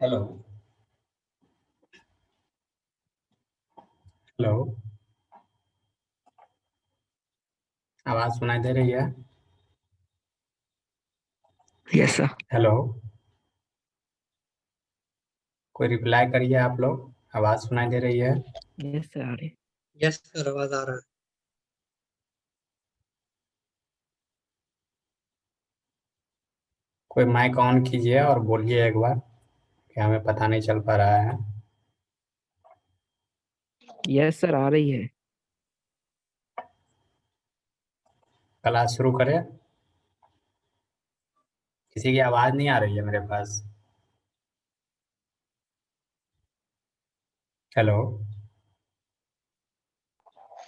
Hello hello, आवाज सुनाई दे रही है? Yes sir. हेलो, कोई रिप्लाई करिए आप लोग। आवाज सुनाई दे रही है? यस सर, आ रही। यस सर, आवाज आ रहा है। कोई माइक ऑन कीजिए और बोलिए एक बार, कि हमें पता नहीं चल पा रहा है। यस सर, आ रही है। क्लास शुरू करें? किसी की आवाज नहीं आ रही है मेरे पास। Hello,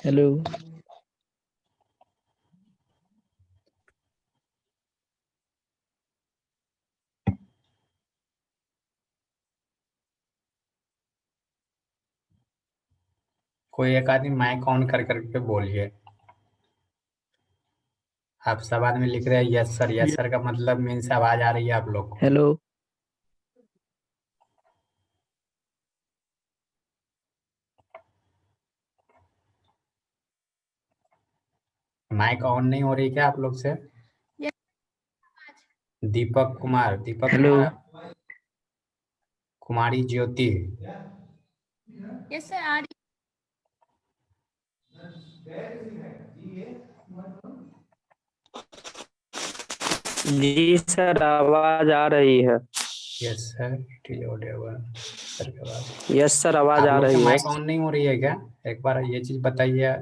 hello. कोई एक आदमी माइक ऑन कर करके बोलिए। आप सब आदमी लिख रहे हैं यस सर। यस सर का मतलब मीन्स आवाज आ रही है आप लोग को। हेलो। माइक ऑन नहीं हो रही क्या आप लोग से? दीपक कुमार, दीपक हेलो। कुमार, कुमारी ज्योति। यस सर, आ रही। जी सर, आवाज आ रही है। Yes sir, it is Audible. Sir के बाद यस सर, आवाज आप आ लोग के रही है। माइक ऑन नहीं हो रही है क्या? एक बार ये चीज बताइए।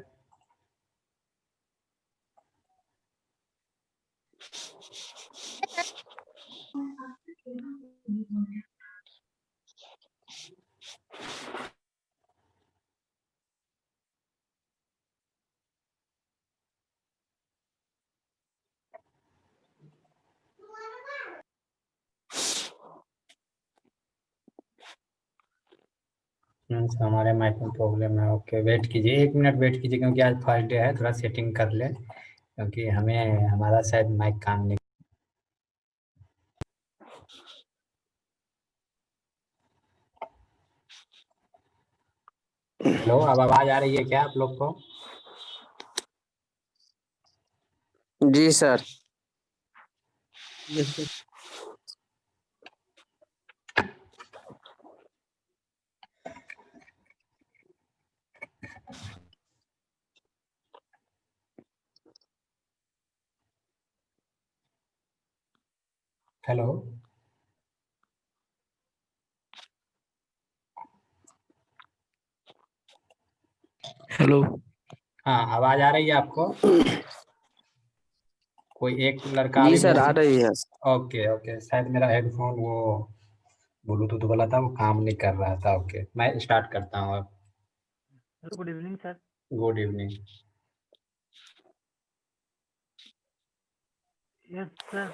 हमारे माइक में प्रॉब्लम है। ओके, वेट कीजिए, 1 मिनट वेट कीजिए, क्योंकि आज फर्स्ट डे है, थोड़ा सेटिंग कर ले, क्योंकि हमें हमारा शायद माइक काम नहीं। हेलो, अब आवाज आ रही है क्या आप लोग को? जी sir. Yes sir. Hello, hello. हाँ, आवाज आ रही है आपको? कोई एक लड़का जी अभी सर, आ मैसेज। रही है। ओके ओके, शायद मेरा हेडफोन वो ब्लूटूथ वाला था, वो काम नहीं कर रहा था। ओके, मैं स्टार्ट करता हूँ अब। Good evening sir. Good evening. Yes sir.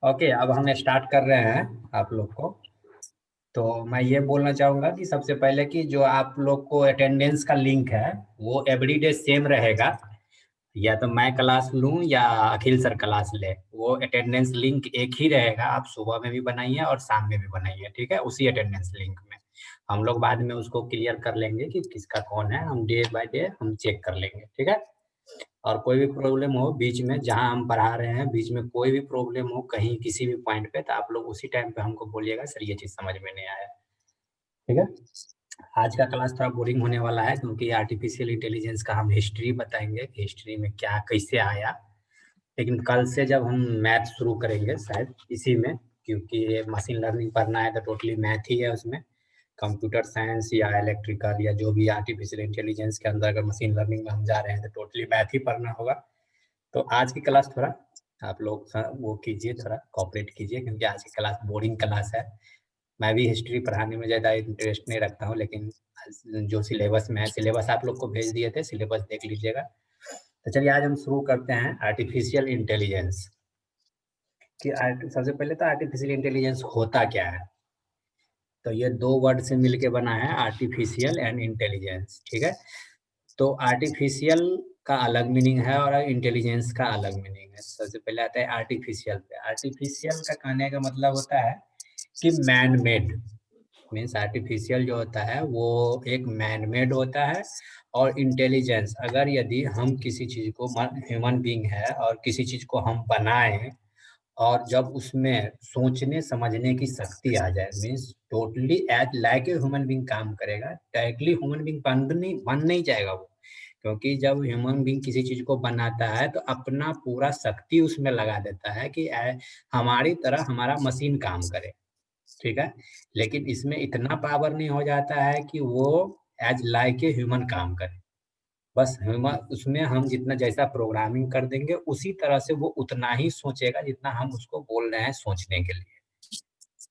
Okay, अब हम स्टार्ट कर रहे हैं आप लोग को। तो मैं ये बोलना चाहूंगा कि सबसे पहले कि जो आप लोग को अटेंडेंस का लिंक है वो एवरीडे सेम रहेगा। या तो मैं क्लास लूं या अखिल सर क्लास ले, वो अटेंडेंस लिंक एक ही रहेगा। आप सुबह में भी बनाइए और शाम में भी बनाइए, ठीक है? उसी अटेंडेंस लिंक में हम लोग बाद में उसको क्लियर कर लेंगे कि किसका कौन है। हम डे बाय डे हम चेक कर लेंगे, ठीक है? और कोई भी प्रॉब्लम हो बीच में, जहां हम पढ़ा रहे हैं बीच में कोई भी प्रॉब्लम हो कहीं किसी भी पॉइंट पे, तो आप लोग उसी टाइम पे हमको बोलिएगा सर ये चीज समझ में नहीं आया, ठीक है? आज का क्लास थोड़ा बोरिंग होने वाला है, क्योंकि आर्टिफिशियल इंटेलिजेंस का हम हिस्ट्री बताएंगे कि हिस्ट्री में क्या कैसे आया। लेकिन कल से जब हम मैथ शुरू करेंगे शायद इसी में, क्योंकि मशीन लर्निंग पढ़ना है तो टोटली मैथ ही है उसमें। कंप्यूटर साइंस या इलेक्ट्रिकल या जो भी आर्टिफिशियल इंटेलिजेंस के अंदर अगर मशीन लर्निंग में हम जा रहे हैं तो टोटली मैथ ही पढ़ना होगा। तो आज की क्लास थोड़ा आप लोग वो कीजिए, थोड़ा कॉपरेट कीजिए, क्योंकि आज की क्लास बोरिंग क्लास है। मैं भी हिस्ट्री पढ़ाने में ज़्यादा इंटरेस्ट नहीं रखता हूँ, लेकिन जो सिलेबस में है, सिलेबस आप लोग को भेज दिए थे, सिलेबस देख लीजिएगा। तो चलिए आज हम शुरू करते हैं आर्टिफिशियल इंटेलिजेंस कि सबसे पहले तो आर्टिफिशियल इंटेलिजेंस होता क्या है। तो ये 2 वर्ड से मिलके बना है, आर्टिफिशियल एंड इंटेलिजेंस, ठीक है? तो आर्टिफिशियल का अलग मीनिंग है और इंटेलिजेंस का अलग मीनिंग है। सबसे पहले आता है आर्टिफिशियल पे। आर्टिफिशियल का कहने का मतलब होता है कि मैन मेड, मीन्स आर्टिफिशियल जो होता है वो एक मैन मेड होता है। और इंटेलिजेंस, अगर यदि हम किसी चीज को, ह्यूमन बीइंग है और किसी चीज को हम बनाएं और जब उसमें सोचने समझने की शक्ति आ जाए, means totally as like a human being काम करेगा, डायरेक्टली ह्यूमन बीइंग बन नहीं जाएगा वो। क्योंकि जब ह्यूमन बीइंग किसी चीज को बनाता है तो अपना पूरा शक्ति उसमें लगा देता है कि हमारी तरह हमारा मशीन काम करे, ठीक है। लेकिन इसमें इतना पावर नहीं हो जाता है कि वो एज लाइक ए ह्यूमन काम करे। बस ह्यूमन, उसमें हम जितना जैसा प्रोग्रामिंग कर देंगे उसी तरह से वो उतना ही सोचेगा जितना हम उसको बोल रहे हैं सोचने के लिए।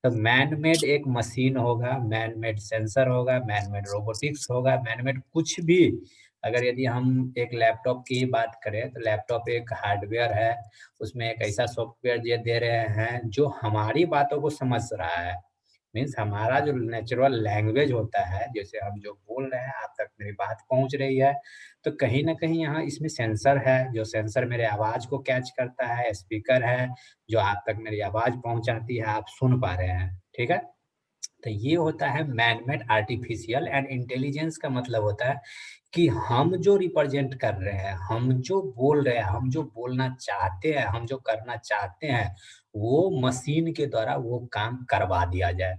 तो मैन मेड एक मशीन होगा, मैन मेड सेंसर होगा, मैन मेड रोबोटिक्स होगा, मैन मेड कुछ भी। अगर यदि हम एक लैपटॉप की बात करें तो लैपटॉप एक हार्डवेयर है, उसमें एक ऐसा सॉफ्टवेयर ये दे रहे हैं जो हमारी बातों को समझ रहा है। मीन्स हमारा जो नेचुरल लैंग्वेज होता है, जैसे हम जो बोल रहे हैं आप तक मेरी बात पहुंच रही है, तो कहीं ना कहीं यहाँ इसमें सेंसर है, जो सेंसर मेरे आवाज को कैच करता है, स्पीकर है जो आप तक मेरी आवाज पहुंचाती है, आप सुन पा रहे हैं, ठीक है। तो ये होता है man made artificial. And intelligence का मतलब होता है कि हम जो रिप्रेजेंट कर रहे हैं, हम जो बोल रहे हैं, हम जो बोलना चाहते हैं, हम जो करना चाहते हैं, वो मशीन के द्वारा वो काम करवा दिया जाए।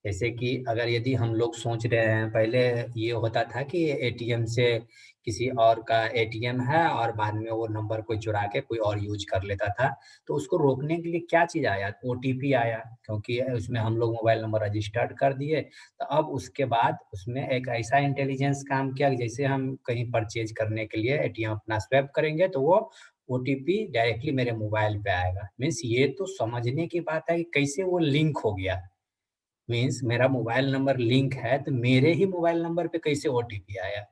जैसे कि अगर यदि हम लोग सोच रहे हैं, पहले ये होता था कि एटीएम से किसी और का एटीएम है और बाद में वो नंबर कोई चुरा के कोई और यूज कर लेता था, तो उसको रोकने के लिए क्या चीज आया, ओटीपी आया, क्योंकि उसमें हम लोग मोबाइल नंबर रजिस्टर्ड कर दिए। तो अब उसके बाद उसमें एक ऐसा इंटेलिजेंस काम किया कि जैसे हम कहीं परचेज करने के लिए एटीएम अपना स्वैप करेंगे तो वो ओटीपी डायरेक्टली मेरे मोबाइल पे आएगा। मीन्स ये तो समझने की बात है कि कैसे वो लिंक हो गया। मीन्स मेरा मोबाइल नंबर लिंक है तो मेरे ही मोबाइल नंबर पे कैसे ओटीपी आया।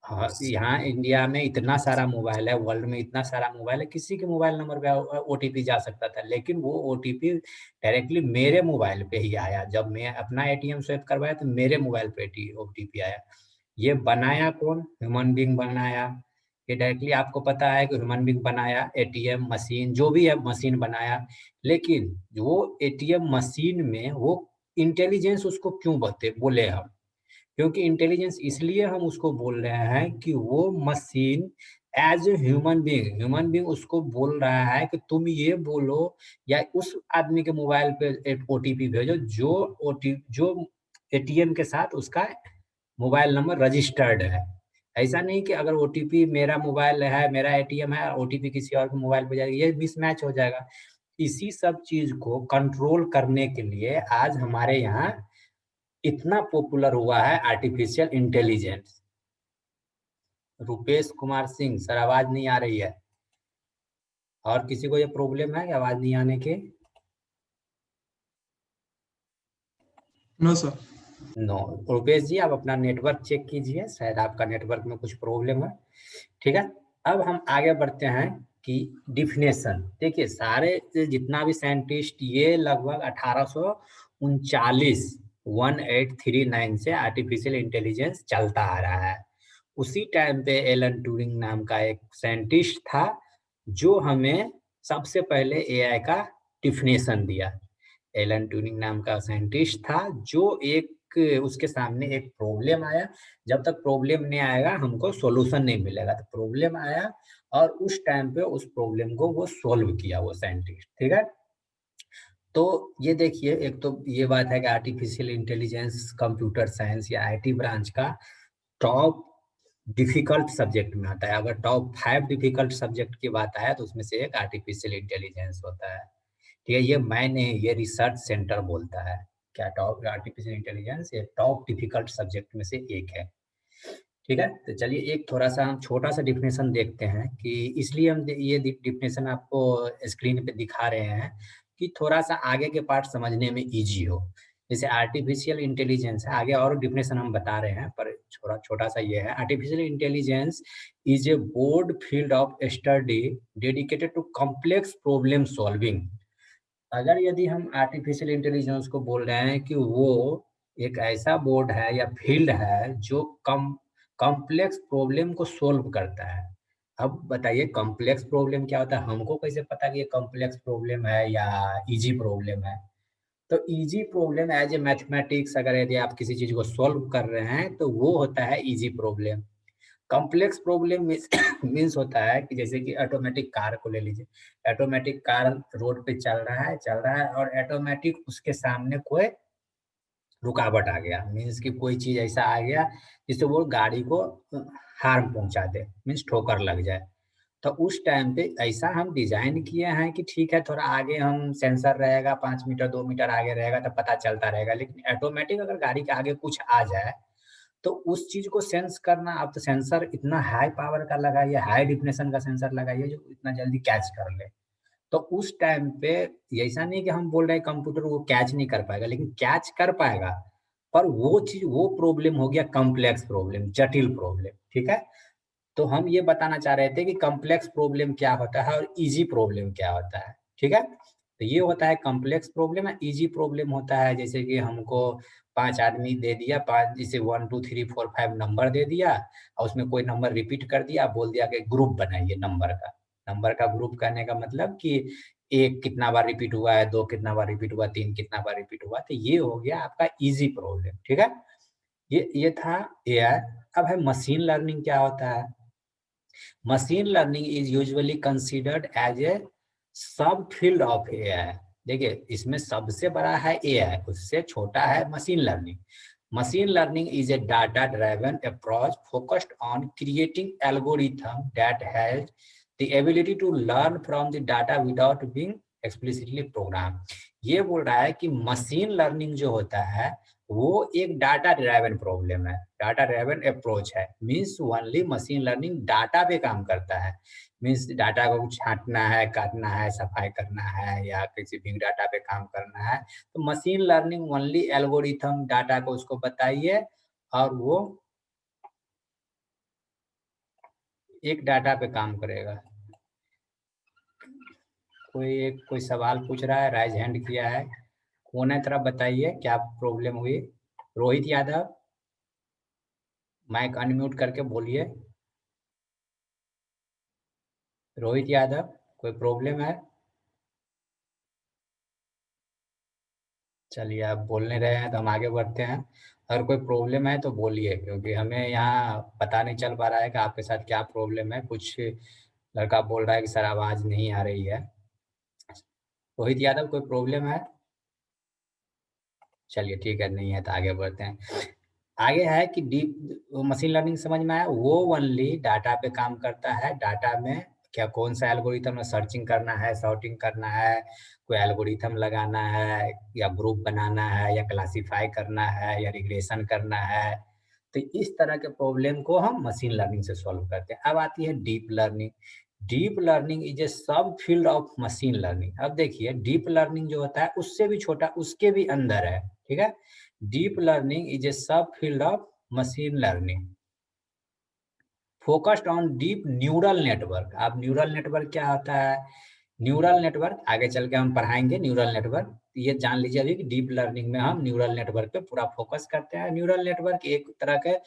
हाँ, यहाँ इंडिया में इतना सारा मोबाइल है, वर्ल्ड में इतना सारा मोबाइल है, किसी के मोबाइल नंबर पे ओटीपी जा सकता था, लेकिन वो ओटीपी डायरेक्टली मेरे मोबाइल पे ही आया। जब मैं अपना एटीएम स्वैप करवाया तो मेरे मोबाइल पे ओटीपी आया। ये बनाया कौन, ह्यूमन बीइंग बनाया। ये डायरेक्टली आपको पता है कि ह्यूमन बीइंग बनाया, एटीएम मशीन जो भी है मशीन बनाया। लेकिन वो एटीएम मशीन में वो इंटेलिजेंस उसको क्यों बोले हम, क्योंकि इंटेलिजेंस इसलिए हम उसको बोल रहे हैं कि वो machine as a human being उसको बोल रहा है कि तुम ये बोलो या उस आदमी के मोबाइल पे एक ओटीपी भेजो जो एटीएम के साथ उसका मोबाइल नंबर रजिस्टर्ड है। ऐसा नहीं कि अगर ओटीपी मेरा मोबाइल है, मेरा एटीएम है, ओटीपी किसी और के मोबाइल पे जाएगा, ये मिसमैच हो जाएगा। इसी सब चीज को कंट्रोल करने के लिए आज हमारे यहाँ इतना पॉपुलर हुआ है artificial intelligence. Rupesh Kumar Singh sir, आवाज नहीं आ रही है। और किसी को ये प्रॉब्लम है कि आवाज नहीं आने की? No sir. No. Rupesh ji आप अपना नेटवर्क चेक कीजिए, शायद आपका नेटवर्क में कुछ प्रॉब्लम है, ठीक है। अब हम आगे बढ़ते हैं कि डिफिनेशन देखिए, सारे जितना भी साइंटिस्ट ये लगभग 1839 से आर्टिफिशियल इंटेलिजेंस चलता आ रहा है। उसी टाइम पे एलन ट्यूरिंग नाम का एक साइंटिस्ट था जो हमें सबसे पहले एआई का डिफिनेशन दिया। एलन ट्यूरिंग नाम का साइंटिस्ट था जो उसके सामने एक प्रॉब्लम आया। जब तक प्रॉब्लम नहीं आएगा हमको सॉल्यूशन नहीं मिलेगा, तो प्रॉब्लम आया और उस टाइम पे उस प्रॉब्लम को वो सॉल्व किया वो साइंटिस्ट, ठीक है। तो ये देखिए, एक तो ये बात है कि आर्टिफिशियल इंटेलिजेंस कंप्यूटर साइंस या आईटी ब्रांच का टॉप डिफिकल्ट सब्जेक्ट में आता है। अगर टॉप 5 डिफिकल्ट सब्जेक्ट की बात आए तो उसमें से एक आर्टिफिशियल इंटेलिजेंस होता है, ठीक है। ये मैं नहीं, ये रिसर्च सेंटर बोलता है। क्या टॉप आर्टिफिशियल इंटेलिजेंस ये टॉप डिफिकल्ट सब्जेक्ट में से एक है, ठीक है। तो चलिए एक थोड़ा सा हम छोटा सा डिफिनेशन देखते हैं कि इसलिए हम ये डिफिनेशन आपको स्क्रीन पे दिखा रहे हैं कि थोड़ा सा आगे के पार्ट समझने में इजी हो। जैसे आर्टिफिशियल इंटेलिजेंस है, आगे और डिफिनेशन हम बता रहे हैं पर छोटा सा ये है। Artificial intelligence is a broad field of study dedicated to complex problem solving. अगर यदि हम आर्टिफिशियल इंटेलिजेंस को बोल रहे हैं कि वो एक ऐसा बोर्ड है या फील्ड है जो कॉम्प्लेक्स प्रॉब्लम को सोल्व करता है। अब बताइए कॉम्प्लेक्स प्रॉब्लम क्या होता है, हमको कैसे पता कि ये कॉम्प्लेक्स प्रॉब्लम है या इजी प्रॉब्लम है? तो easy problem as a mathematics अगर यदि आप किसी चीज को सॉल्व कर रहे हैं तो वो होता है easy problem. Complex problem means होता है कि जैसे कि ऑटोमेटिक कार को ले लीजिए, ऑटोमेटिक कार रोड पे चल रहा है और ऑटोमेटिक उसके सामने कोई रुकावट आ गया, मीन्स कि कोई चीज ऐसा आ गया जिससे वो गाड़ी को हार्म पहुंचा दे, मीन्स ठोकर लग जाए। तो उस टाइम पे ऐसा हम डिजाइन किए हैं कि ठीक है थोड़ा आगे हम सेंसर रहेगा, 5 मीटर 2 मीटर आगे रहेगा तो पता चलता रहेगा, लेकिन ऑटोमेटिक अगर गाड़ी के आगे कुछ आ जाए तो उस चीज को सेंस करना, अब तो सेंसर इतना हाई पावर का लगाइए, हाई डिफिनेशन का सेंसर लगाइए जो इतना जल्दी कैच कर ले। तो उस टाइम पे ऐसा नहीं कि हम बोल रहे हैं कंप्यूटर वो कैच नहीं कर पाएगा, लेकिन कैच कर पाएगा, पर वो चीज वो प्रॉब्लम हो गया कॉम्प्लेक्स प्रॉब्लम, जटिल प्रॉब्लम। ठीक है, तो हम ये बताना चाह रहे थे कि कॉम्प्लेक्स प्रॉब्लम क्या होता है और इजी प्रॉब्लम क्या होता है। ठीक है, तो ये होता है कॉम्प्लेक्स प्रॉब्लम है। इजी प्रॉब्लम होता है जैसे कि हमको 5 आदमी दे दिया, 5 जैसे 1 2 3 4 5 नंबर दे दिया और उसमें कोई नंबर रिपीट कर दिया, बोल दिया कि ग्रुप बनाइए नंबर का। नंबर का ग्रुप करने का मतलब कि 1 कितना बार रिपीट हुआ है, 2 कितना बार रिपीट हुआ, 3 कितना बार रिपीट हुआ, तो ये हो गया आपका इजी प्रॉब्लम। ठीक है, ये था एआई। अब है मशीन लर्निंग क्या होता है। Machine learning is usually considered as a sub field of AI. देखिए इसमें सबसे बड़ा है एआई, उससे छोटा है machine learning. Machine learning is a data driven approach focused on creating algorithm that has the ability to learn from the data without being explicitly program. ये बोल रहा है कि मशीन लर्निंग जो होता है वो एक डाटा ड्राइवन प्रॉब्लम है, डाटा ड्राइवन अप्रोच है। Means only machine learning data पे काम करता है। मीन्स डाटा को छांटना है, काटना है, सफाई करना है या किसी बिग डाटा पे काम करना है, तो machine learning only algorithm data को उसको बताइए और वो एक डाटा पे काम करेगा। कोई सवाल पूछ रहा है, राइज हैंड किया है, कौन है तरफ बताइए क्या प्रॉब्लम हुई। रोहित यादव, माइक अनम्यूट करके बोलिए। रोहित यादव, कोई प्रॉब्लम है? चलिए आप बोल नहीं रहे हैं तो हम आगे बढ़ते हैं। अगर कोई प्रॉब्लम है तो बोलिए, क्योंकि हमें यहाँ पता नहीं चल पा रहा है कि आपके साथ क्या प्रॉब्लम है। कुछ लड़का बोल रहा है कि सर आवाज नहीं आ रही है। रोहित यादव, कोई प्रॉब्लम है? चलिए ठीक है, नहीं है तो आगे बढ़ते हैं। आगे है कि डीप मशीन लर्निंग समझ में आया, वो ओनली डाटा पे काम करता है। डाटा में क्या कौन सा एल्गोरिथम में सर्चिंग करना है, सॉर्टिंग करना है, कोई एल्गोरिथम लगाना है या ग्रुप बनाना है या क्लासिफाई करना है या रिग्रेशन करना है, तो इस तरह के प्रॉब्लम को हम मशीन लर्निंग से सॉल्व करते हैं। अब आती है deep learning. Deep learning is A sub field of machine learning. अब देखिए डीप लर्निंग जो होता है उससे भी छोटा, उसके भी अंदर है। ठीक है, deep learning is A sub field of machine learning focused on deep neural network. अब न्यूरल नेटवर्क क्या होता है? न्यूरल नेटवर्क आगे चल के हम पढ़ाएंगे। न्यूरल नेटवर्क ये जान लीजिए अभी कि डीप लर्निंग में हम न्यूरल नेटवर्क पे पूरा फोकस करते हैं। न्यूरल नेटवर्क एक तरह के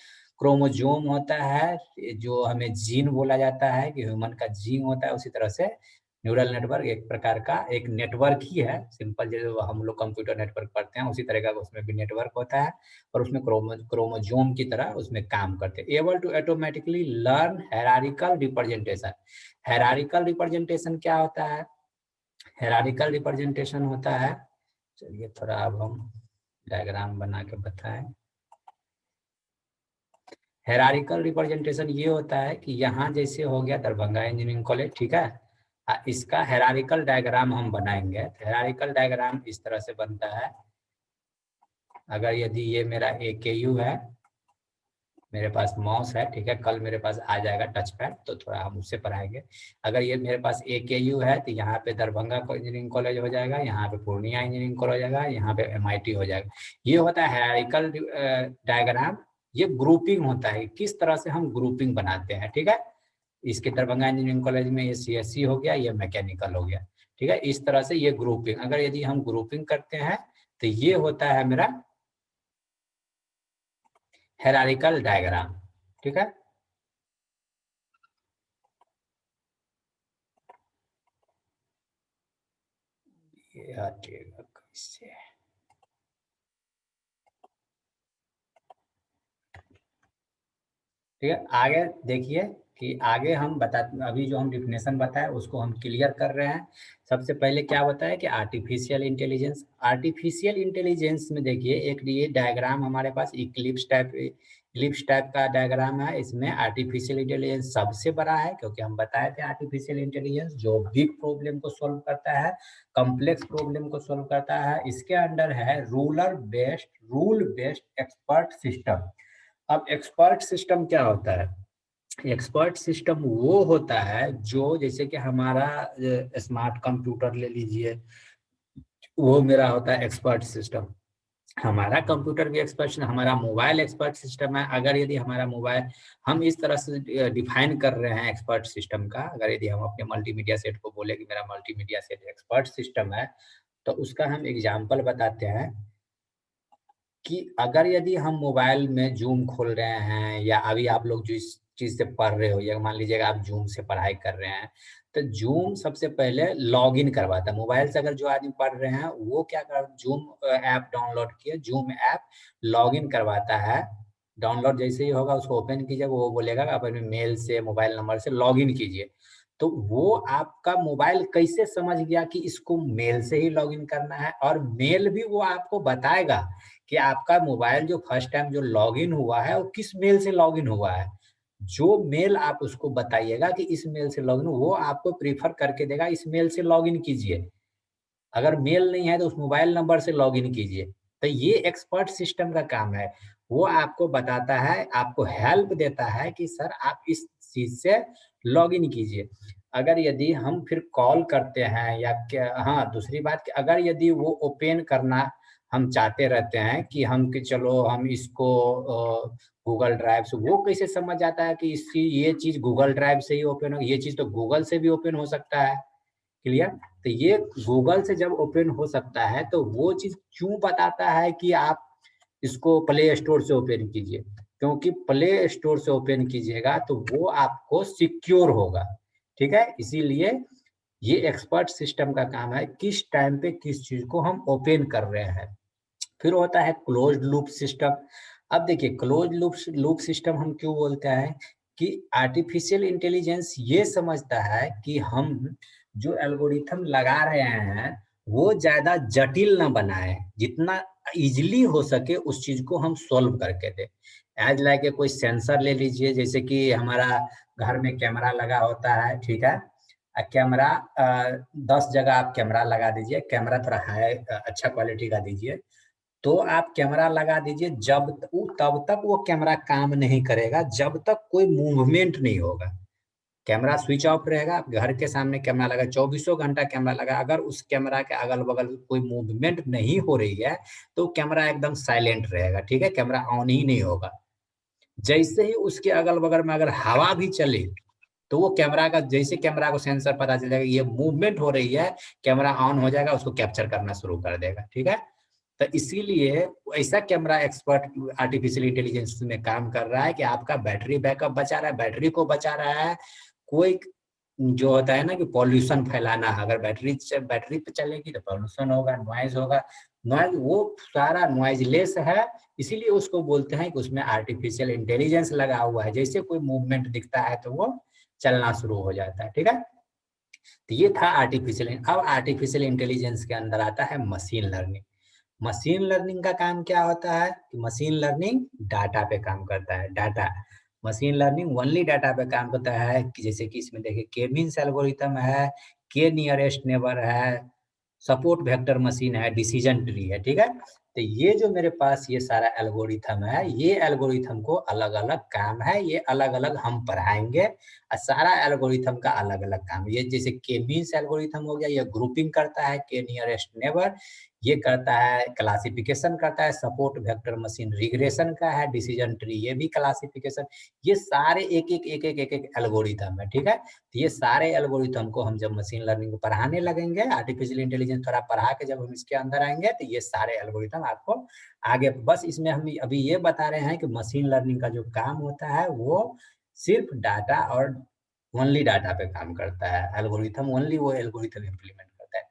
क्रोमोजोम होता है, जो हमें जीन बोला जाता है कि ह्यूमन का जीन होता है, उसी तरह से न्यूरल नेटवर्क एक प्रकार का एक नेटवर्क ही है। सिंपल जो हम लोग कंप्यूटर नेटवर्क पढ़ते हैं उसी तरह का उसमें भी नेटवर्क होता है, और उसमें क्रोमोजोम की तरह उसमें काम करते हैं। Able to automatically learn hierarchical representation. Hierarchical representation क्या होता है? हायरार्किकल रिप्रेजेंटेशन होता है, चलिए थोड़ा अब हम डायग्राम बना के बताएं। हायरार्किकल रिप्रेजेंटेशन ये होता है कि यहाँ जैसे हो गया दरभंगा इंजीनियरिंग कॉलेज, ठीक है, इसका हायरार्किकल डायग्राम हम बनाएंगे। हायरार्किकल डायग्राम इस तरह से बनता है। अगर यदि ये मेरा AKU है, मेरे पास माउस है, ठीक है, कल मेरे पास आ जाएगा टच पैड तो थोड़ा हम उससे पढ़ाएंगे। अगर ये मेरे पास AKU है तो यहाँ पे दरभंगा इंजीनियरिंग कॉलेज हो जाएगा, यहाँ पे पूर्णिया इंजीनियरिंग कॉलेज हो जाएगा, यहाँ पे MIT हो जाएगा। ये होता है हायरार्किकल डायग्राम। ये ग्रुपिंग होता है, किस तरह से हम ग्रुपिंग बनाते हैं। ठीक है, इसके दरभंगा इंजीनियरिंग कॉलेज में ये CSE हो गया, ये मैकेनिकल हो गया। ठीक है, इस तरह से ये ग्रुपिंग, अगर यदि हम ग्रुपिंग करते हैं तो ये होता है मेरा हायरार्किकल डायग्राम। ठीक है, ये हटेगा कैसे? ठीक है, आगे देखिए कि आगे हम बता, अभी जो हम डिफिनेशन बताए उसको हम क्लियर कर रहे हैं। सबसे पहले क्या बताया कि आर्टिफिशियल इंटेलिजेंस। आर्टिफिशियल इंटेलिजेंस में देखिए एक ये डायग्राम हमारे पास इक्लिप्स टाइप का डायग्राम है। इसमें आर्टिफिशियल इंटेलिजेंस सबसे बड़ा है, क्योंकि हम बताए थे आर्टिफिशियल इंटेलिजेंस जो बिग प्रॉब्लम को सोल्व करता है, कॉम्प्लेक्स प्रॉब्लम को सोल्व करता है। इसके अंडर है रूल बेस्ड एक्सपर्ट सिस्टम। अब एक्सपर्ट सिस्टम क्या होता है? एक्सपर्ट सिस्टम वो होता है जो, जैसे कि हमारा स्मार्ट कंप्यूटर ले लीजिए, वो मेरा होता है एक्सपर्ट सिस्टम। हमारा कंप्यूटर भी एक्सपर्ट, हमारा मोबाइल एक्सपर्ट सिस्टम है। अगर यदि हमारा मोबाइल, हम इस तरह से डिफाइन कर रहे हैं एक्सपर्ट सिस्टम का, अगर यदि हम अपने मल्टीमीडिया सेट को बोले कि मेरा मल्टीमीडिया सेट एक्सपर्ट सिस्टम है, तो उसका हम एग्जाम्पल बताते हैं कि अगर यदि हम मोबाइल में जूम खोल रहे हैं, या अभी आप लोग जिस चीज से पढ़ रहे हो, या मान लीजिएगा आप जूम से पढ़ाई कर रहे हैं, तो जूम सबसे पहले लॉग इन करवाता है। मोबाइल से अगर जो आदमी पढ़ रहे हैं वो क्या कर, जूम ऐप डाउनलोड किए, जूम ऐप लॉग इन करवाता है। डाउनलोड जैसे ही होगा उसको ओपन कीजिए, वो बोलेगा अपने मेल से, मोबाइल नंबर से लॉग इन कीजिए। तो वो आपका मोबाइल कैसे समझ गया कि इसको मेल से ही लॉग इन करना है, और मेल भी वो आपको बताएगा कि आपका मोबाइल जो फर्स्ट टाइम जो लॉगिन हुआ है वो किस मेल से लॉगिन हुआ है। जो मेल आप उसको बताइएगा कि इस मेल से लॉगिन, वो आपको प्रीफर करके देगा इस मेल से लॉगिन कीजिए। अगर मेल नहीं है तो उस मोबाइल नंबर से लॉगिन कीजिए। तो ये एक्सपर्ट सिस्टम का काम है। वो आपको बताता है, आपको हेल्प देता है कि सर आप इस चीज से लॉगिन कीजिए। अगर यदि हम फिर कॉल करते हैं या क्या, हाँ दूसरी बात कि अगर यदि वो ओपन करना हम चाहते रहते हैं कि हम, कि चलो हम इसको गूगल ड्राइव से, वो कैसे समझ जाता है कि इसकी ये चीज गूगल ड्राइव से ही ओपन हो, ये चीज तो गूगल से भी ओपन हो सकता है। क्लियर? तो ये गूगल से जब ओपन हो सकता है तो वो चीज क्यों बताता है कि आप इसको प्ले स्टोर से ओपन कीजिए? क्योंकि प्ले स्टोर से ओपन कीजिएगा तो वो आपको सिक्योर होगा। ठीक है, इसीलिए ये एक्सपर्ट सिस्टम का काम है किस टाइम पे किस चीज को हम ओपन कर रहे हैं। फिर होता है क्लोज्ड लूप सिस्टम। अब देखिए क्लोज लूप सिस्टम हम क्यों बोलते हैं कि आर्टिफिशियल इंटेलिजेंस ये समझता है कि हम जो एल्गोरिथम लगा रहे हैं वो ज्यादा जटिल ना बनाए, जितना इजिली हो सके उस चीज को हम सॉल्व करके दे। एज लाइक कोई सेंसर ले लीजिए, जैसे कि हमारा घर में कैमरा लगा होता है, ठीक है, कैमरा 10 जगह आप कैमरा लगा दीजिए, कैमरा थोड़ा हाई अच्छा क्वालिटी का दीजिए, तो आप कैमरा लगा दीजिए, तब तक वो कैमरा काम नहीं करेगा जब तक कोई मूवमेंट नहीं होगा। कैमरा स्विच ऑफ रहेगा, घर के सामने कैमरा लगा, 24 घंटा कैमरा लगा, अगर उस कैमरा के अगल बगल कोई मूवमेंट नहीं हो रही है तो कैमरा एकदम साइलेंट रहेगा। ठीक है, कैमरा ऑन ही नहीं होगा। जैसे ही उसके अगल बगल में अगर हवा भी चले तो वो कैमरा का, जैसे कैमरा को सेंसर पता चल जाएगा ये मूवमेंट हो रही है, कैमरा ऑन हो जाएगा, उसको कैप्चर करना शुरू कर देगा। ठीक है, तो इसीलिए ऐसा कैमरा एक्सपर्ट आर्टिफिशियल इंटेलिजेंस में काम कर रहा है कि आपका बैटरी बैकअप बचा रहा है, बैटरी को बचा रहा है। कोई जो होता है ना कि पॉल्यूशन फैलाना, अगर बैटरी पे चलेगी तो पॉल्यूशन होगा, नॉइज होगा, नॉइज वो सारा नॉइजलेस है। इसीलिए उसको बोलते हैं कि उसमें आर्टिफिशियल इंटेलिजेंस लगा हुआ है, जैसे कोई मूवमेंट दिखता है तो वो चलना शुरू हो जाता है। ठीक है, तो ये था आर्टिफिशियल। अब आर्टिफिशियल इंटेलिजेंस के अंदर आता है मशीन लर्निंग। मशीन लर्निंग का काम क्या होता है कि मशीन लर्निंग डाटा पे काम करता है। Data, machine learning only data पे काम करता है कि जैसे कि इसमें देखिए के मीन्स एल्गोरिथम है, के नियरेस्ट नेबर है, सपोर्ट वेक्टर मशीन है, डिसीजन ट्री है। ठीक है, तो ये जो मेरे पास ये सारा एल्गोरिथम है, ये एल्गोरिथम को अलग अलग काम है, ये अलग अलग हम पढ़ाएंगे। और सारा एल्गोरिथम का अलग अलग काम, ये जैसे के मीन्स एल्गोरिथम हो गया, ये ग्रुपिंग करता है, के नियरेस्ट नेबर ये करता है, क्लासिफिकेशन करता है, सपोर्ट वेक्टर मशीन रिग्रेशन का है, डिसीजन ट्री ये भी क्लासिफिकेशन। ये सारे एक एक एल्गोरिथम है। ठीक है, तो ये सारे एल्गोरिथम को हम जब मशीन लर्निंग को पढ़ाने लगेंगे, आर्टिफिशियल इंटेलिजेंस थोड़ा पढ़ा के जब हम इसके अंदर आएंगे तो ये सारे एल्गोरिथम आपको आगे, बस इसमें हम अभी ये बता रहे हैं कि मशीन लर्निंग का जो काम होता है वो सिर्फ डाटा और ओनली डाटा पे काम करता है। एल्गोरिथम ओनली वो एल्गोरिथम इम्प्लीमेंट करता है।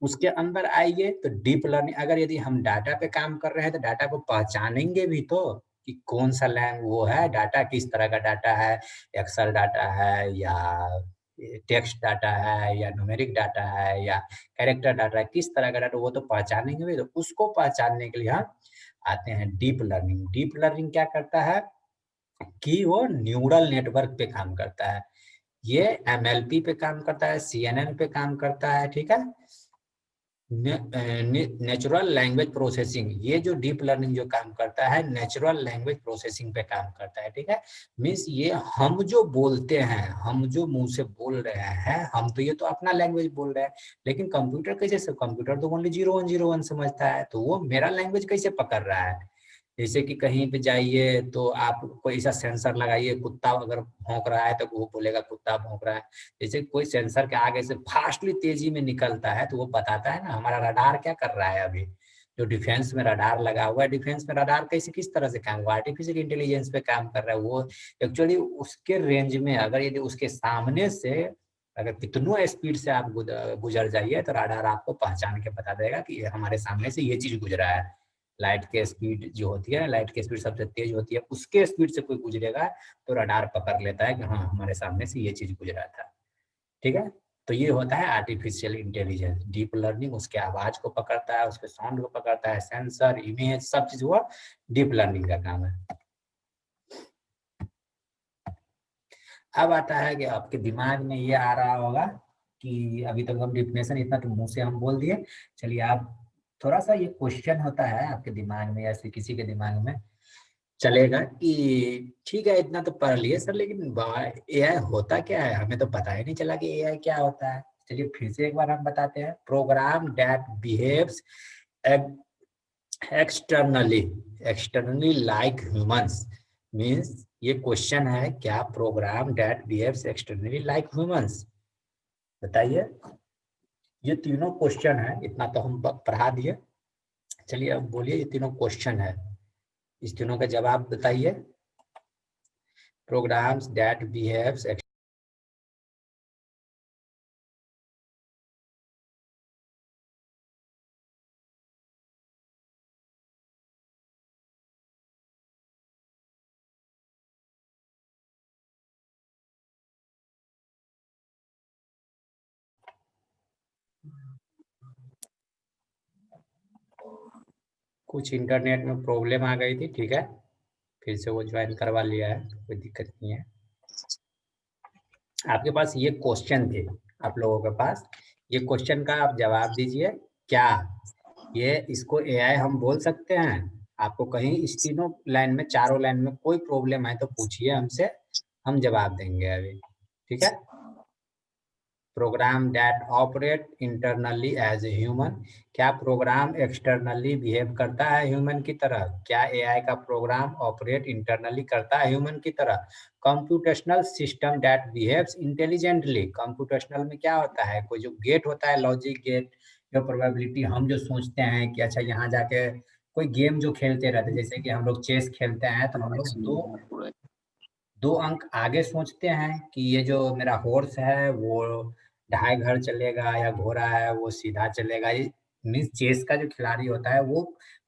उसके अंदर आइए तो डीप लर्निंग, अगर यदि हम डाटा पे काम कर रहे हैं तो डाटा को पहचानेंगे भी तो कि कौन सा वो है डाटा, किस तरह का डाटा है, एक्सेल डाटा है या टेक्स्ट डाटा है या न्यूमेरिक डाटा है या कैरेक्टर डाटा है, किस तरह का डाटा वो तो पहचानेंगे भी। तो उसको पहचानने के लिए हम आते हैं डीप लर्निंग। डीप लर्निंग क्या करता है कि वो न्यूरल नेटवर्क पे काम करता है, ये एमएलपी पे काम करता है, सीएनएन पे काम करता है, ठीक है। नेचुरल लैंग्वेज प्रोसेसिंग, ये जो डीप लर्निंग जो काम करता है नेचुरल लैंग्वेज प्रोसेसिंग पे काम करता है, ठीक है। मीन्स ये हम जो बोलते हैं, हम जो मुंह से बोल रहे हैं, हम तो ये तो अपना लैंग्वेज बोल रहे हैं, लेकिन कंप्यूटर कैसे, कंप्यूटर तो ओनली 0101 समझता है, तो वो मेरा लैंग्वेज कैसे पकड़ रहा है। जैसे कि कहीं पे जाइए तो आप कोई ऐसा सेंसर लगाइए, कुत्ता अगर भौंक रहा है तो वो बोलेगा कुत्ता भौंक रहा है। जैसे कोई सेंसर के आगे से फास्टली तेजी में निकलता है तो वो बताता है ना हमारा रडार क्या कर रहा है। अभी जो डिफेंस में रडार लगा हुआ है, डिफेंस में रडार कैसे किस तरह से काम, वो आर्टिफिशियल इंटेलिजेंस पे काम कर रहा है। वो एक्चुअली उसके रेंज में अगर यदि उसके सामने से अगर कितनों स्पीड से आप गुजर जाइए तो रडार आपको पहचान के बता देगा कि हमारे सामने से ये चीज गुजरा है। लाइट के स्पीड जो होती है, लाइट की स्पीड सबसे तेज होती है, उसके स्पीड से कोई गुजरेगा तो रडार पकड़ लेता है कि हाँ हमारे सामने से ये चीज गुजरा था, ठीक है। तो ये होता है आर्टिफिशियल इंटेलिजेंस। डीप लर्निंग उसके आवाज को पकड़ता है, उसके साउंड को पकड़ता है, सेंसर, इमेज, सब चीज वो डीप लर्निंग का काम है। अब आता है कि आपके दिमाग में ये आ रहा होगा कि अभी तक हम डिफिनेशन इतना तो मुंह से हम बोल दिए, चलिए आप थोड़ा सा ये क्वेश्चन होता है आपके दिमाग में या किसी के दिमाग में चलेगा कि ठीक है इतना तो पढ़ लिए सर, लेकिन एआई होता क्या है, हमें तो पता ही नहीं चला कि एआई क्या होता है। चलिए फिर से एक बार हम बताते हैं, program that behaves externally like humans. Means ये क्वेश्चन है, क्या program that behaves externally like humans, बताइए। ये तीनों क्वेश्चन है, इतना तो हम पढ़ा दिए। चलिए अब बोलिए, ये तीनों क्वेश्चन है, इस तीनों का जवाब बताइए। प्रोग्राम्स दैट बिहेव्स कुछ इंटरनेट में प्रॉब्लम आ गई थी, ठीक है, फिर से वो ज्वाइन करवा लिया है, कोई दिक्कत नहीं है। आपके पास ये क्वेश्चन थे, आप लोगों के पास ये क्वेश्चन का आप जवाब दीजिए। क्या ये इसको एआई हम बोल सकते हैं? आपको कहीं इस तीनों लाइन में, चारों लाइन में कोई प्रॉब्लम है तो पूछिए हमसे, हम जवाब देंगे अभी, ठीक है। Program that operate internally as a human, क्या प्रोग्राम एक्सटर्नली बिहेव करता है ह्यूमन की तरह? क्या एआई का प्रोग्राम ऑपरेट इंटरनली करता है ह्यूमन की तरह? Computational system that behaves intelligently, computational में क्या होता है, कोई जो गेट होता है, लॉजिक गेट, जो प्रोबेबिलिटी, हम जो सोचते हैं कि अच्छा यहाँ जाके कोई गेम जो खेलते रहते, जैसे कि हम लोग चेस खेलते हैं तो हम लोग दो अंक आगे सोचते हैं कि ये जो मेरा हॉर्स है वो ढाई घर चलेगा या घोड़ा है वो सीधा चलेगा। ये मीन्स चेस का जो खिलाड़ी होता है वो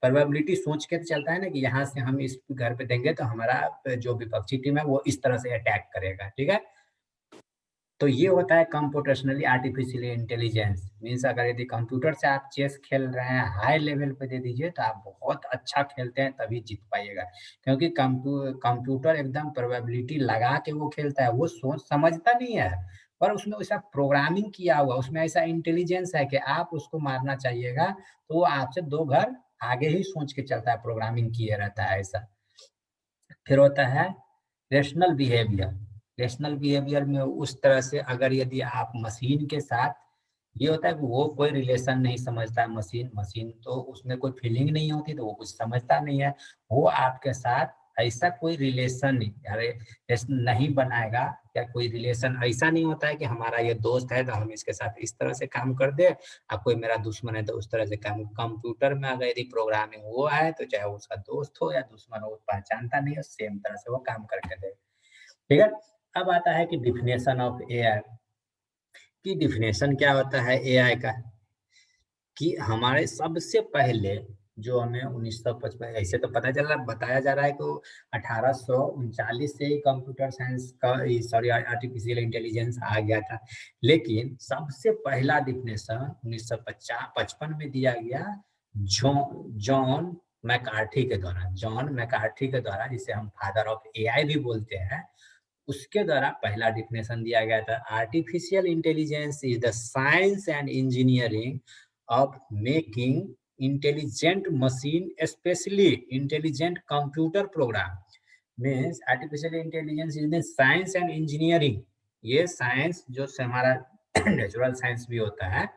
प्रोबेबिलिटी सोच के चलता है ना कि यहाँ से हम इस घर पे देंगे तो हमारा जो विपक्षी टीम है वो इस तरह से अटैक करेगा, ठीक है। तो ये होता है कंप्यूटेशनली आर्टिफिशियल इंटेलिजेंस। मीन्स अगर यदि कंप्यूटर से आप चेस खेल रहे हैं, हाई लेवल पे दे दीजिए तो आप बहुत अच्छा खेलते हैं तभी जीत पाइएगा, क्योंकि कंप्यूटर एकदम प्रोबेबिलिटी लगा के वो खेलता है, वो सोच समझता नहीं है, पर उसमें वैसा प्रोग्रामिंग किया हुआ, उसमें ऐसा इंटेलिजेंस है कि आप उसको मारना चाहिएगा तो वो आपसे दो घर आगे ही सोच के चलता है, प्रोग्रामिंग किए रहता है ऐसा। फिर होता है रेशनल बिहेवियर। रेशनल बिहेवियर में उस तरह से अगर यदि आप मशीन के साथ, ये होता है कि वो कोई रिलेशन नहीं समझता है, मशीन तो उसमें कोई फीलिंग नहीं होती तो वो कुछ समझता नहीं है, वो आपके साथ ऐसा कोई रिलेशन नहीं बनाएगा, या कोई रिलेशन ऐसा नहीं होता है कि हमारा ये दोस्त है तो हम इसके साथ इस तरह से काम कर दे, अब कोई मेरा दुश्मन है तो उस तरह से काम। कंप्यूटर में अगर यदि प्रोग्रामिंग वो है तो चाहे उसका दोस्त हो या दुश्मन हो, वो पहचानता नहीं है, सेम तरह से वो काम करके दे, ठीक है। अब आता है कि डिफिनेशन ऑफ एआई की डिफिनेशन क्या होता है एआई का, कि हमारे सबसे पहले जो हमें 1955 ऐसे तो पता चल रहा बताया जा रहा है कि 1839 से ही कंप्यूटर साइंस का सॉरी आर्टिफिशियल इंटेलिजेंस आ गया था, लेकिन सबसे पहला डिफिनेशन 1955 में दिया गया जॉन मैकार्थी के द्वारा, जिसे हम फादर ऑफ एआई भी बोलते हैं, उसके द्वारा पहला डिफिनेशन दिया गया था। Artificial intelligence is the science and engineering of making intelligent machine, specially intelligent computer program. Means artificial intelligence is the science and engineering, ये साइंस जो हमारा नेचुरल साइंस भी होता है,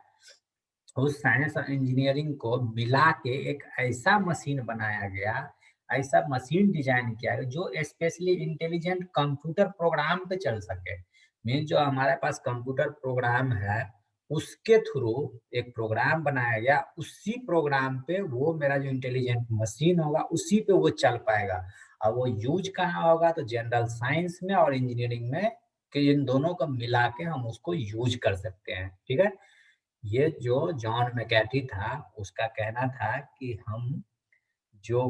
उस साइंस और इंजीनियरिंग को मिला के एक ऐसा मशीन बनाया गया, ऐसा मशीन डिजाइन किया गया जो स्पेशली इंटेलिजेंट कंप्यूटर प्रोग्राम पे चल सके। मीन जो हमारे पास कंप्यूटर प्रोग्राम है उसके थ्रू एक प्रोग्राम बनाया गया, उसी प्रोग्राम पे वो मेरा जो इंटेलिजेंट मशीन होगा उसी पे वो चल पाएगा। अब वो यूज कहाँ होगा, तो जनरल साइंस में और इंजीनियरिंग में, कि इन दोनों को मिला के हम उसको यूज कर सकते हैं। ठीक है, ये जो जॉन मैकार्थी था उसका कहना था कि हम जो